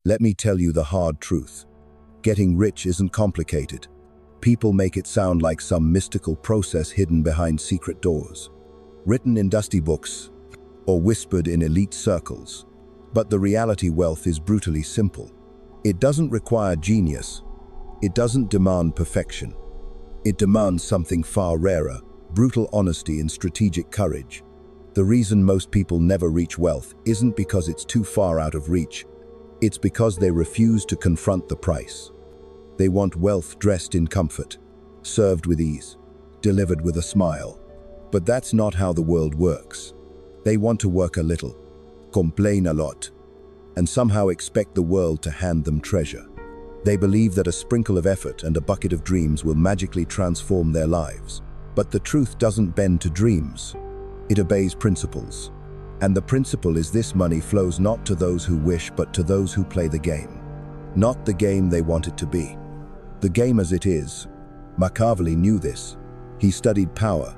Let me tell you the hard truth. Getting rich isn't complicated. People make it sound like some mystical process hidden behind secret doors, written in dusty books, or whispered in elite circles. But the reality wealth is brutally simple. It doesn't require genius. It doesn't demand perfection. It demands something far rarer: brutal honesty and strategic courage. The reason most people never reach wealth isn't because it's too far out of reach. It's because they refuse to confront the price. They want wealth dressed in comfort, served with ease, delivered with a smile. But that's not how the world works. They want to work a little, complain a lot, and somehow expect the world to hand them treasure. They believe that a sprinkle of effort and a bucket of dreams will magically transform their lives. But the truth doesn't bend to dreams. It obeys principles. And the principle is this: money flows not to those who wish, but to those who play the game. Not the game they want it to be. The game as it is. Machiavelli knew this. He studied power,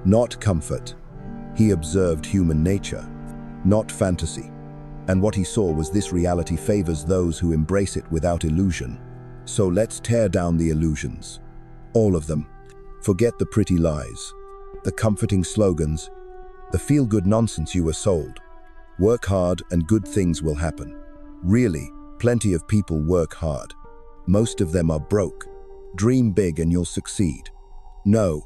not comfort. He observed human nature, not fantasy. And what he saw was this: reality favors those who embrace it without illusion. So let's tear down the illusions. All of them. Forget the pretty lies, the comforting slogans, the feel-good nonsense you were sold. Work hard and good things will happen. Really, plenty of people work hard. Most of them are broke. Dream big and you'll succeed. No,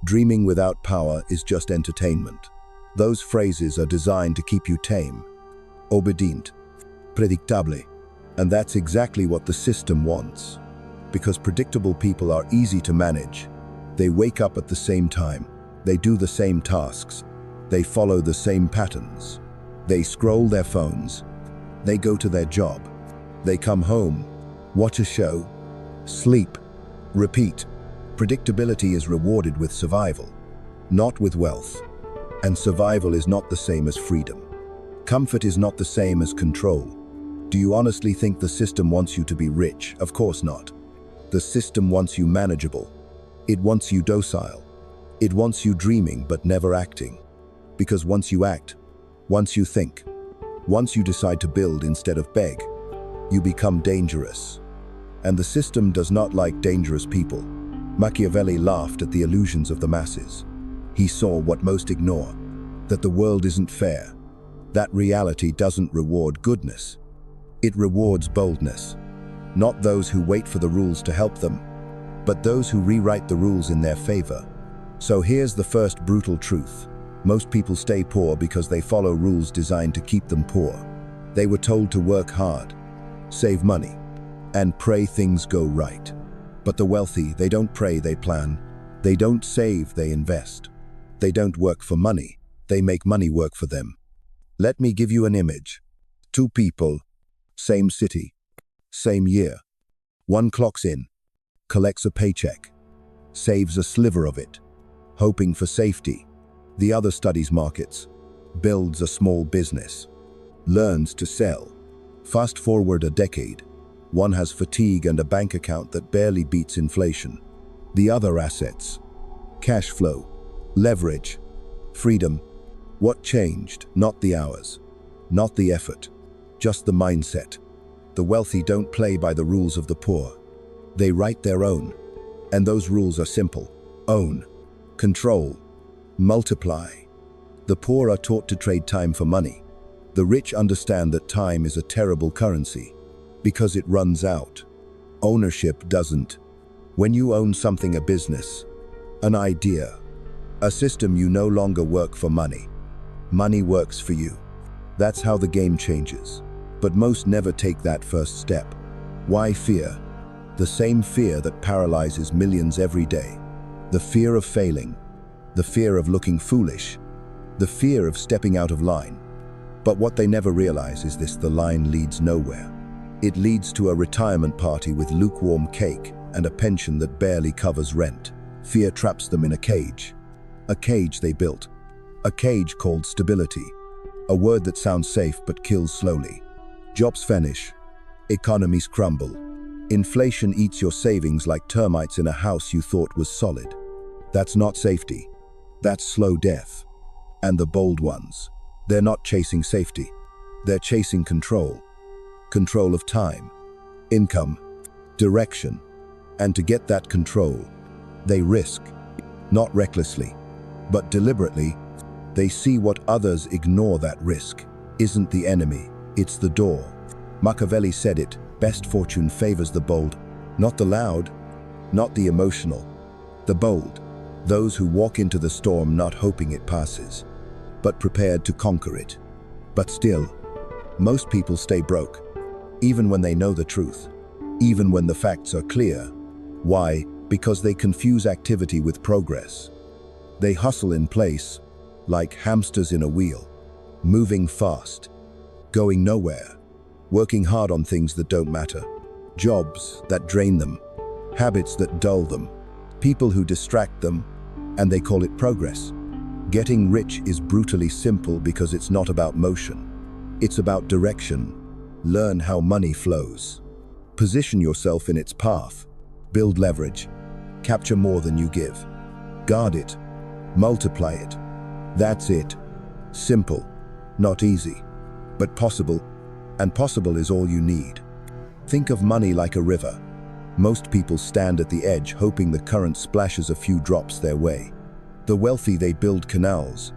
dreaming without power is just entertainment. Those phrases are designed to keep you tame, obedient, predictable. And that's exactly what the system wants. Because predictable people are easy to manage. They wake up at the same time. They do the same tasks. They follow the same patterns. They scroll their phones. They go to their job. They come home, watch a show, sleep, repeat. Predictability is rewarded with survival, not with wealth. And survival is not the same as freedom. Comfort is not the same as control. Do you honestly think the system wants you to be rich? Of course not. The system wants you manageable. It wants you docile. It wants you dreaming but never acting. Because once you act, once you think, once you decide to build instead of beg, you become dangerous. And the system does not like dangerous people. Machiavelli laughed at the illusions of the masses. He saw what most ignore, that the world isn't fair, that reality doesn't reward goodness. It rewards boldness. Not those who wait for the rules to help them, but those who rewrite the rules in their favor. So here's the first brutal truth. Most people stay poor because they follow rules designed to keep them poor. They were told to work hard, save money, and pray things go right. But the wealthy, they don't pray, they plan. They don't save, they invest. They don't work for money, they make money work for them. Let me give you an image. Two people, same city, same year. One clocks in, collects a paycheck, saves a sliver of it, hoping for safety. The other studies markets, builds a small business, learns to sell. Fast forward a decade, one has fatigue and a bank account that barely beats inflation. The other assets, cash flow, leverage, freedom. What changed? Not the hours, not the effort, just the mindset. The wealthy don't play by the rules of the poor. They write their own. And those rules are simple. Own, control, multiply. The poor are taught to trade time for money. The rich understand that time is a terrible currency because it runs out. Ownership doesn't. When you own something, a business, an idea, a system, you no longer work for money. Money works for you. That's how the game changes. But most never take that first step. Why fear? The same fear that paralyzes millions every day. The fear of failing, the fear of looking foolish, the fear of stepping out of line. But what they never realize is this: the line leads nowhere. It leads to a retirement party with lukewarm cake and a pension that barely covers rent. Fear traps them in a cage they built, a cage called stability, a word that sounds safe but kills slowly. Jobs vanish, economies crumble, inflation eats your savings like termites in a house you thought was solid. That's not safety, that's slow death. And the bold ones, they're not chasing safety, they're chasing control. control of time, income, direction. And to get that control, they risk, not recklessly, but deliberately. They see what others ignore. That risk isn't the enemy, it's the door. Machiavelli said it, best fortune favors the bold, not the loud, not the emotional, the bold. Those who walk into the storm not hoping it passes, but prepared to conquer it. But still, most people stay broke, even when they know the truth, even when the facts are clear. Why? Because they confuse activity with progress. They hustle in place, like hamsters in a wheel, moving fast, going nowhere, working hard on things that don't matter, jobs that drain them, habits that dull them, people who distract them, and they call it progress. Getting rich is brutally simple because it's not about motion. It's about direction. Learn how money flows. Position yourself in its path. Build leverage. Capture more than you give. Guard it. Multiply it. That's it. Simple. Not easy. But possible. And possible is all you need. Think of money like a river. Most people stand at the edge hoping the current splashes a few drops their way. The wealthy, they build canals.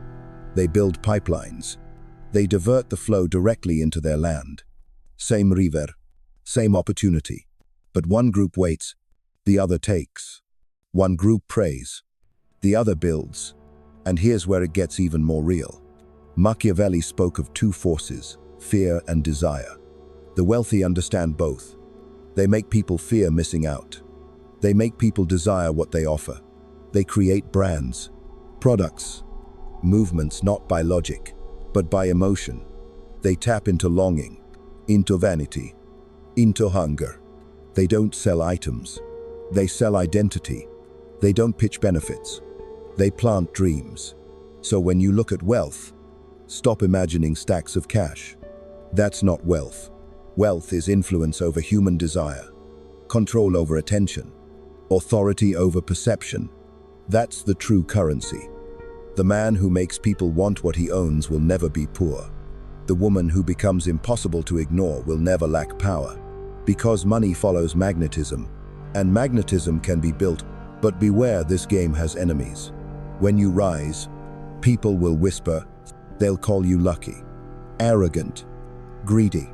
They build pipelines. They divert the flow directly into their land. Same river, same opportunity. But one group waits, the other takes. One group prays, the other builds. And here's where it gets even more real. Machiavelli spoke of two forces, fear and desire. The wealthy understand both. They make people fear missing out. They make people desire what they offer. They create brands, products, movements not by logic, but by emotion. They tap into longing, into vanity, into hunger. They don't sell items. They sell identity. They don't pitch benefits. They plant dreams. So when you look at wealth, stop imagining stacks of cash. That's not wealth. Wealth is influence over human desire, control over attention, authority over perception. That's the true currency. The man who makes people want what he owns will never be poor. The woman who becomes impossible to ignore will never lack power. Because money follows magnetism, and magnetism can be built, but beware, this game has enemies. When you rise, people will whisper. They'll call you lucky, arrogant, greedy.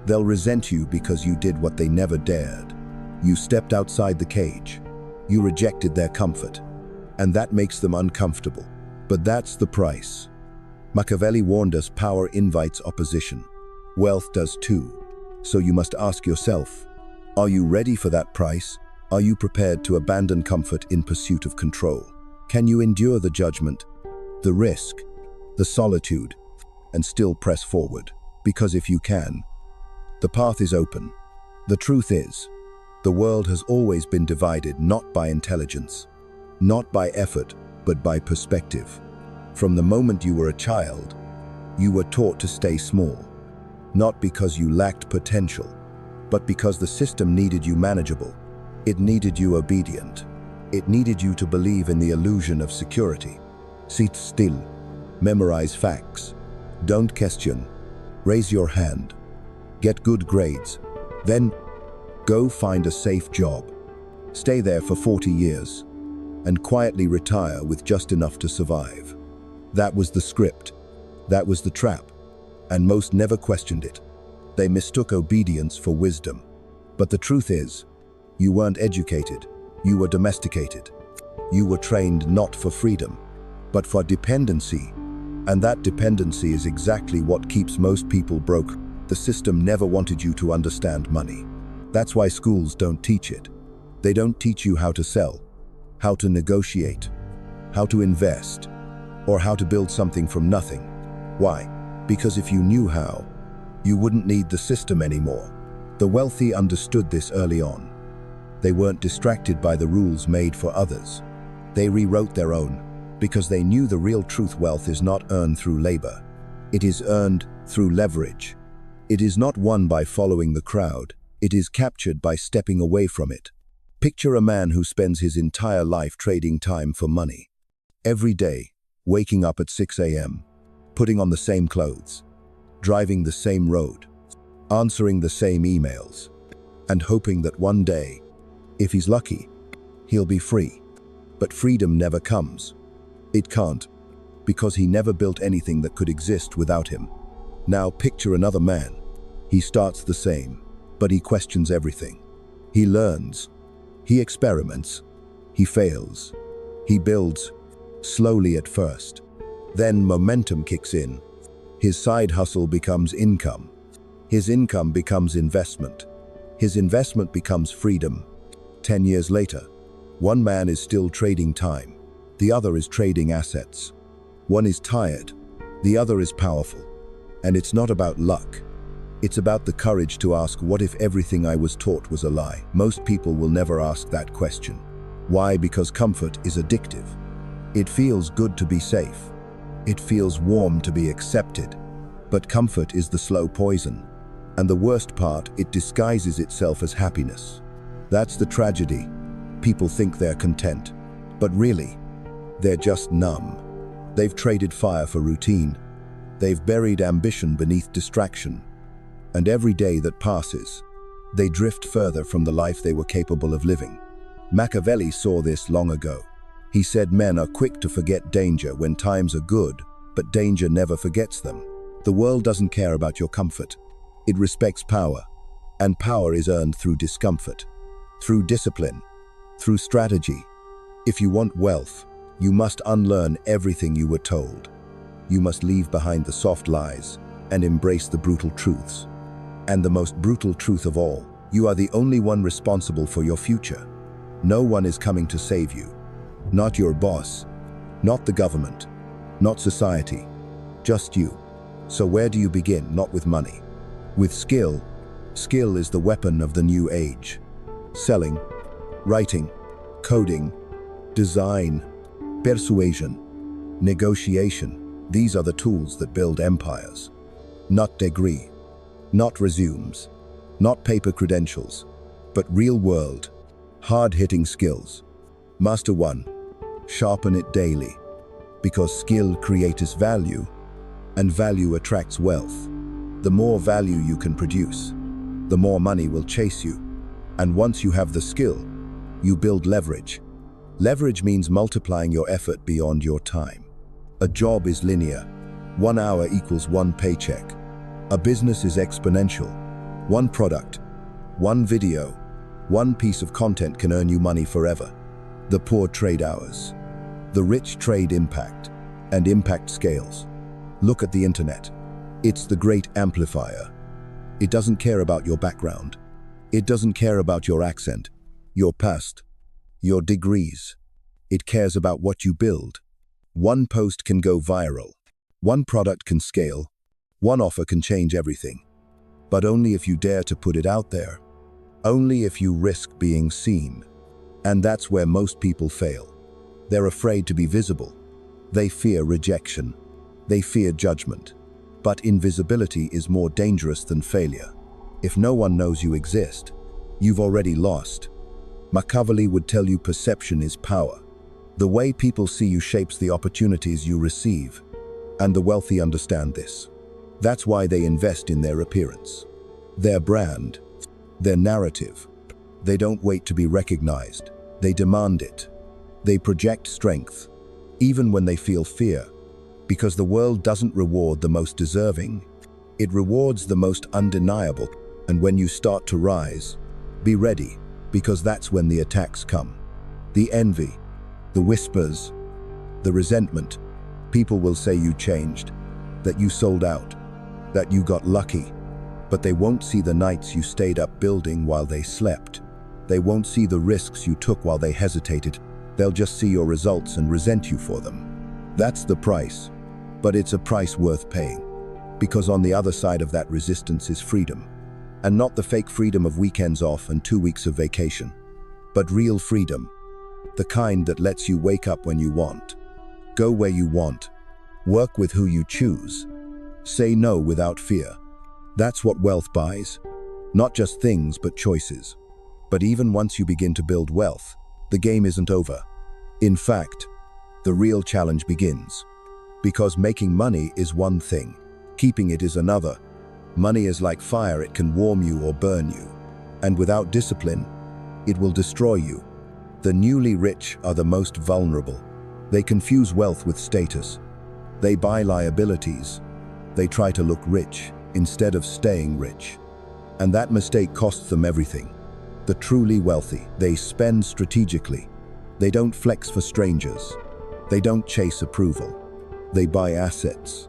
They'll resent you because you did what they never dared. You stepped outside the cage. You rejected their comfort. And that makes them uncomfortable. But that's the price. Machiavelli warned us, power invites opposition. Wealth does too. So you must ask yourself, are you ready for that price? Are you prepared to abandon comfort in pursuit of control? Can you endure the judgment, the risk, the solitude, and still press forward? Because if you can, the path is open. The truth is, the world has always been divided not by intelligence, not by effort, but by perspective. From the moment you were a child, you were taught to stay small, not because you lacked potential, but because the system needed you manageable. It needed you obedient. It needed you to believe in the illusion of security. Sit still, memorize facts, don't question, raise your hand, get good grades, then go find a safe job. Stay there for 40 years, and quietly retire with just enough to survive. That was the script. That was the trap. And most never questioned it. They mistook obedience for wisdom. But the truth is, you weren't educated. You were domesticated. You were trained not for freedom, but for dependency. And that dependency is exactly what keeps most people broke. The system never wanted you to understand money. That's why schools don't teach it. They don't teach you how to sell, how to negotiate, how to invest, or how to build something from nothing. Why? Because if you knew how, you wouldn't need the system anymore. The wealthy understood this early on. They weren't distracted by the rules made for others. They rewrote their own, because they knew the real truth: wealth is not earned through labor. It is earned through leverage. It is not won by following the crowd. It is captured by stepping away from it. Picture a man who spends his entire life trading time for money. Every day, waking up at 6 a.m., putting on the same clothes, driving the same road, answering the same emails, and hoping that one day, if he's lucky, he'll be free. But freedom never comes. It can't, because he never built anything that could exist without him. Now picture another man. He starts the same, but he questions everything. He learns. He experiments. He fails. He builds, slowly at first. Then momentum kicks in. His side hustle becomes income. His income becomes investment. His investment becomes freedom. 10 years later, one man is still trading time. The other is trading assets. One is tired. The other is powerful. And it's not about luck. It's about the courage to ask, what if everything I was taught was a lie? Most people will never ask that question. Why? Because comfort is addictive. It feels good to be safe. It feels warm to be accepted. But comfort is the slow poison. And the worst part, it disguises itself as happiness. That's the tragedy. People think they're content. But really, they're just numb. They've traded fire for routine. They've buried ambition beneath distraction. And every day that passes, they drift further from the life they were capable of living. Machiavelli saw this long ago. He said men are quick to forget danger when times are good, but danger never forgets them. The world doesn't care about your comfort. It respects power, and power is earned through discomfort, through discipline, through strategy. If you want wealth, you must unlearn everything you were told. You must leave behind the soft lies and embrace the brutal truths. And the most brutal truth of all, you are the only one responsible for your future. No one is coming to save you. Not your boss, not the government, not society, just you. So where do you begin? Not with money. With skill. Skill is the weapon of the new age. Selling, writing, coding, design, persuasion, negotiation. These are the tools that build empires. Not degree, not resumes, not paper credentials, but real-world, hard-hitting skills. Master one, sharpen it daily, because skill creates value, and value attracts wealth. The more value you can produce, the more money will chase you. And once you have the skill, you build leverage. Leverage means multiplying your effort beyond your time. A job is linear. 1 hour equals 1 paycheck. A business is exponential. 1 product, 1 video, 1 piece of content can earn you money forever. The poor trade hours. The rich trade impact, and impact scales. Look at the internet. It's the great amplifier. It doesn't care about your background. It doesn't care about your accent, your past, your degrees. It cares about what you build. 1 post can go viral. 1 product can scale. 1 offer can change everything. But only if you dare to put it out there. Only if you risk being seen. And that's where most people fail. They're afraid to be visible. They fear rejection. They fear judgment. But invisibility is more dangerous than failure. If no one knows you exist, you've already lost. Machiavelli would tell you perception is power. The way people see you shapes the opportunities you receive. And the wealthy understand this. That's why they invest in their appearance, their brand, their narrative. They don't wait to be recognized. They demand it. They project strength, even when they feel fear. Because the world doesn't reward the most deserving. It rewards the most undeniable. And when you start to rise, be ready, because that's when the attacks come. The envy, the whispers, the resentment. People will say you changed, that you sold out, that you got lucky. But they won't see the nights you stayed up building while they slept. They won't see the risks you took while they hesitated. They'll just see your results and resent you for them. That's the price. But it's a price worth paying. Because on the other side of that resistance is freedom. And not the fake freedom of weekends off and 2 weeks of vacation. But real freedom. The kind that lets you wake up when you want. Go where you want. Work with who you choose. Say no without fear. That's what wealth buys. Not just things, but choices. But even once you begin to build wealth, the game isn't over. In fact, the real challenge begins. Because making money is one thing, keeping it is another, Money is like fire, it can warm you or burn you. And without discipline, it will destroy you. The newly rich are the most vulnerable. They confuse wealth with status. They buy liabilities. They try to look rich instead of staying rich. And that mistake costs them everything. The truly wealthy, they spend strategically. They don't flex for strangers. They don't chase approval. They buy assets.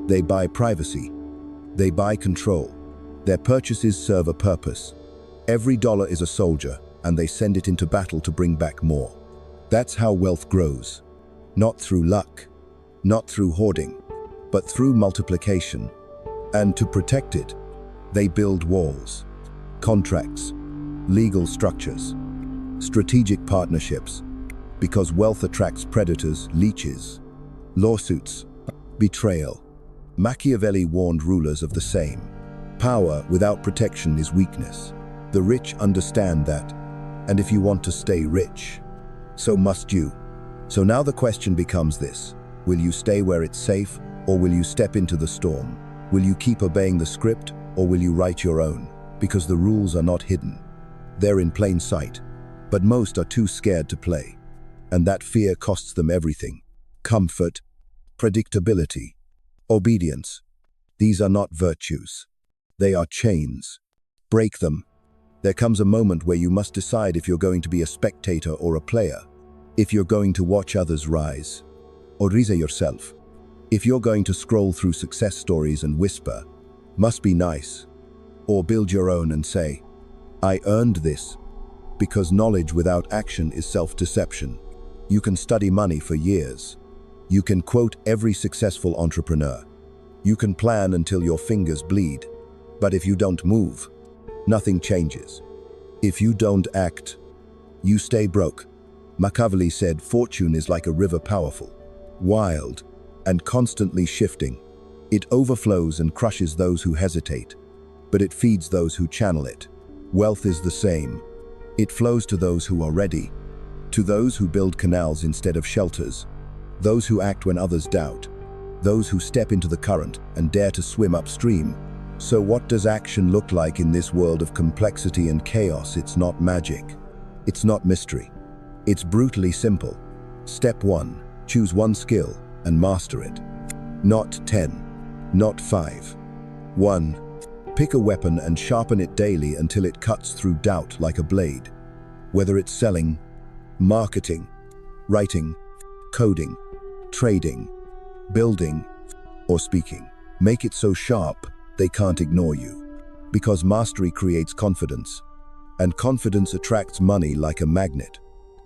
They buy privacy. They buy control. Their purchases serve a purpose. Every dollar is a soldier, and they send it into battle to bring back more. That's how wealth grows. Not through luck, not through hoarding, but through multiplication. And to protect it, they build walls, contracts, legal structures, strategic partnerships, because wealth attracts predators, leeches, lawsuits, betrayal. Machiavelli warned rulers of the same. Power without protection is weakness. The rich understand that, and if you want to stay rich, so must you. So now the question becomes this: will you stay where it's safe, or will you step into the storm? Will you keep obeying the script, or will you write your own? Because the rules are not hidden. They're in plain sight, but most are too scared to play. And that fear costs them everything. Comfort, predictability, obedience. These are not virtues. They are chains. Break them. There comes a moment where you must decide if you're going to be a spectator or a player, if you're going to watch others rise, or rise yourself. If you're going to scroll through success stories and whisper, "Must be nice," or build your own and say, "I earned this," because knowledge without action is self-deception. You can study money for years. You can quote every successful entrepreneur. You can plan until your fingers bleed. But if you don't move, nothing changes. If you don't act, you stay broke. Machiavelli said, "Fortune is like a river, powerful, wild, and constantly shifting. It overflows and crushes those who hesitate, but it feeds those who channel it." Wealth is the same. It flows to those who are ready, to those who build canals instead of shelters, those who act when others doubt, those who step into the current and dare to swim upstream. So what does action look like in this world of complexity and chaos? It's not magic. It's not mystery. It's brutally simple. Step 1, choose one skill and master it. Not 10, not 5. 1, pick a weapon and sharpen it daily until it cuts through doubt like a blade. Whether it's selling, marketing, writing, coding, trading, building, or speaking. Make it so sharp they can't ignore you. Because mastery creates confidence, and confidence attracts money like a magnet.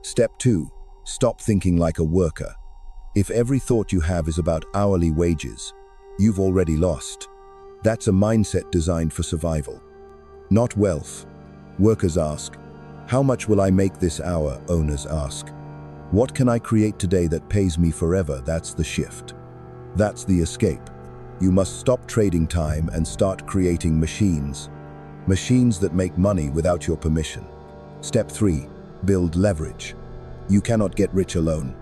Step 2, stop thinking like a worker. If every thought you have is about hourly wages, you've already lost. That's a mindset designed for survival, not wealth. Workers ask, "How much will I make this hour?" Owners ask, "What can I create today that pays me forever?" That's the shift. That's the escape. You must stop trading time and start creating machines. Machines that make money without your permission. Step 3, build leverage. You cannot get rich alone.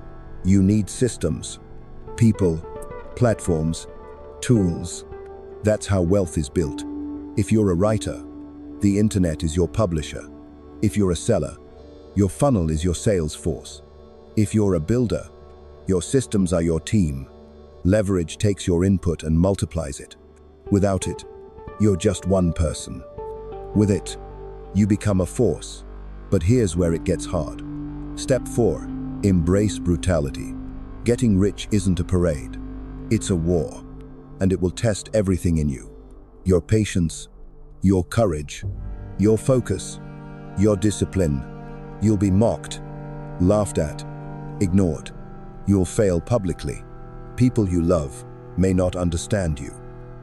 You need systems, people, platforms, tools. That's how wealth is built. If you're a writer, the internet is your publisher. If you're a seller, your funnel is your sales force. If you're a builder, your systems are your team. Leverage takes your input and multiplies it. Without it, you're just one person. With it, you become a force. But here's where it gets hard. Step 4, embrace brutality. Getting rich isn't a parade. It's a war, and it will test everything in you. Your patience, your courage, your focus, your discipline. You'll be mocked, laughed at, ignored. You'll fail publicly. People you love may not understand you.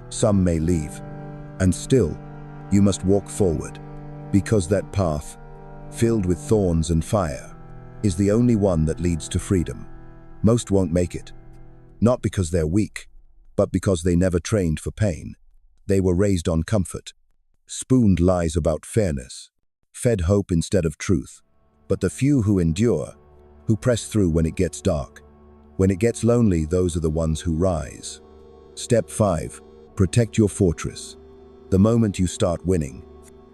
Some may leave. And still, you must walk forward, because that path, filled with thorns and fire, is the only one that leads to freedom. Most won't make it, not because they're weak, but because they never trained for pain. They were raised on comfort, spooned lies about fairness, fed hope instead of truth. But the few who endure, who press through when it gets dark, when it gets lonely, those are the ones who rise. Step 5, protect your fortress. The moment you start winning,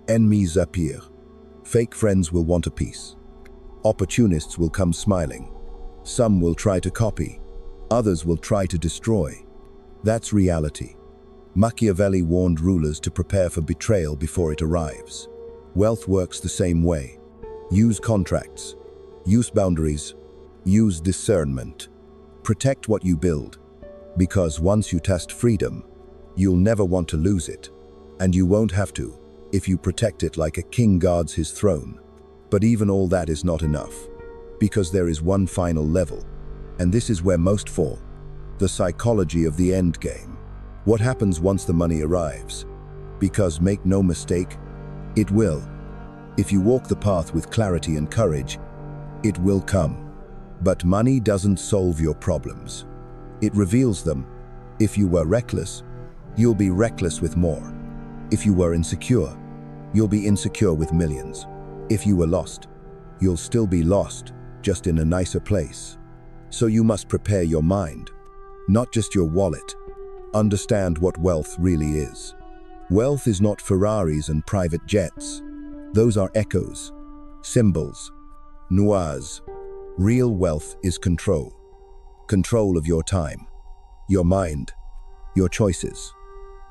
ennemis appear. Fake friends will want a piece. Opportunists will come smiling. Some will try to copy. Others will try to destroy. That's reality. Machiavelli warned rulers to prepare for betrayal before it arrives. Wealth works the same way. Use contracts. Use boundaries. Use discernment. Protect what you build, because once you test freedom, you'll never want to lose it, and you won't have to if you protect it like a king guards his throne. But even all that is not enough, because there is one final level, and this is where most fall: the psychology of the end game. What happens once the money arrives? Because make no mistake, it will. If you walk the path with clarity and courage, it will come. But money doesn't solve your problems. It reveals them. If you were reckless, you'll be reckless with more. If you were insecure, you'll be insecure with millions. If you were lost, you'll still be lost, just in a nicer place. So you must prepare your mind, not just your wallet. Understand what wealth really is. Wealth is not Ferraris and private jets. Those are echoes, symbols, nuances. Real wealth is control. Control of your time, your mind, your choices.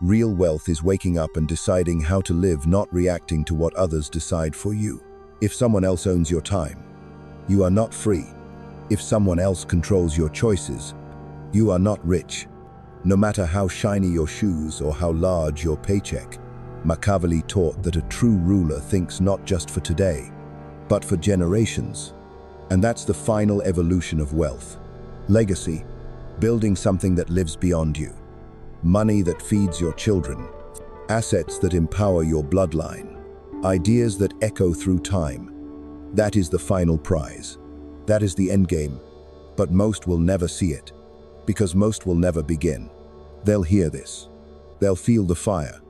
Real wealth is waking up and deciding how to live, not reacting to what others decide for you. If someone else owns your time, you are not free. If someone else controls your choices, you are not rich. No matter how shiny your shoes or how large your paycheck, Machiavelli taught that a true ruler thinks not just for today, but for generations. And that's the final evolution of wealth. Legacy, building something that lives beyond you. Money that feeds your children. Assets that empower your bloodline. Ideas that echo through time. That is the final prize. That is the end game. But most will never see it, because most will never begin. They'll hear this. They'll feel the fire.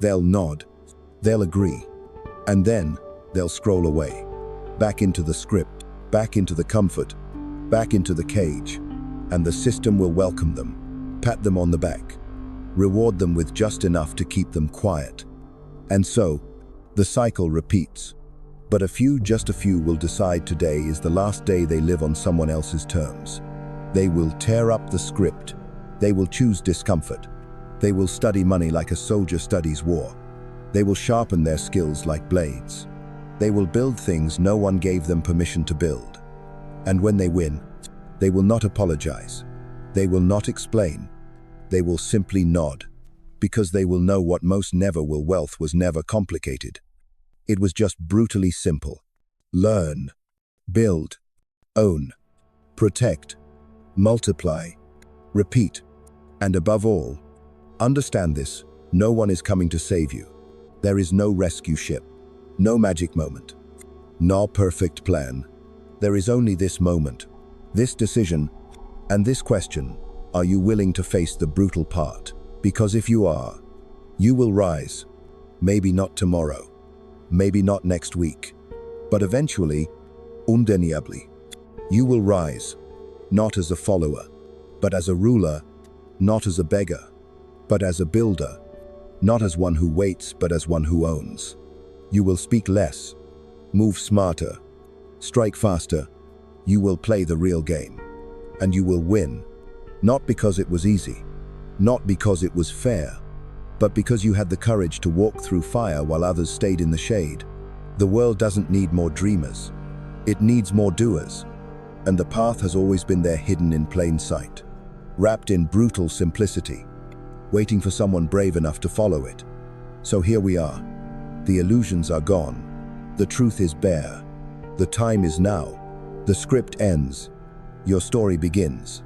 They'll nod. They'll agree. And then they'll scroll away. Back into the script. Back into the comfort, back into the cage, and the system will welcome them, pat them on the back, reward them with just enough to keep them quiet. And so, the cycle repeats. But just a few will decide today is the last day they live on someone else's terms. They will tear up the script. They will choose discomfort. They will study money like a soldier studies war. They will sharpen their skills like blades. They will build things no one gave them permission to build. And when they win, they will not apologize. They will not explain. They will simply nod, because they will know what most never will. Wealth was never complicated. It was just brutally simple. Learn, build, own, protect, multiply, repeat, and above all, understand this: no one is coming to save you. There is no rescue ship. No magic moment. No perfect plan. There is only this moment, this decision, and this question: are you willing to face the brutal part? Because if you are, you will rise. Maybe not tomorrow, maybe not next week, but eventually, undeniably, you will rise, not as a follower, but as a ruler, not as a beggar, but as a builder, not as one who waits, but as one who owns. You will speak less, move smarter, strike faster. You will play the real game, and you will win, not because it was easy, not because it was fair, but because you had the courage to walk through fire while others stayed in the shade. The world doesn't need more dreamers. It needs more doers, and the path has always been there, hidden in plain sight, wrapped in brutal simplicity, waiting for someone brave enough to follow it. So here we are. The illusions are gone. The truth is bare. The time is now. The script ends. Your story begins.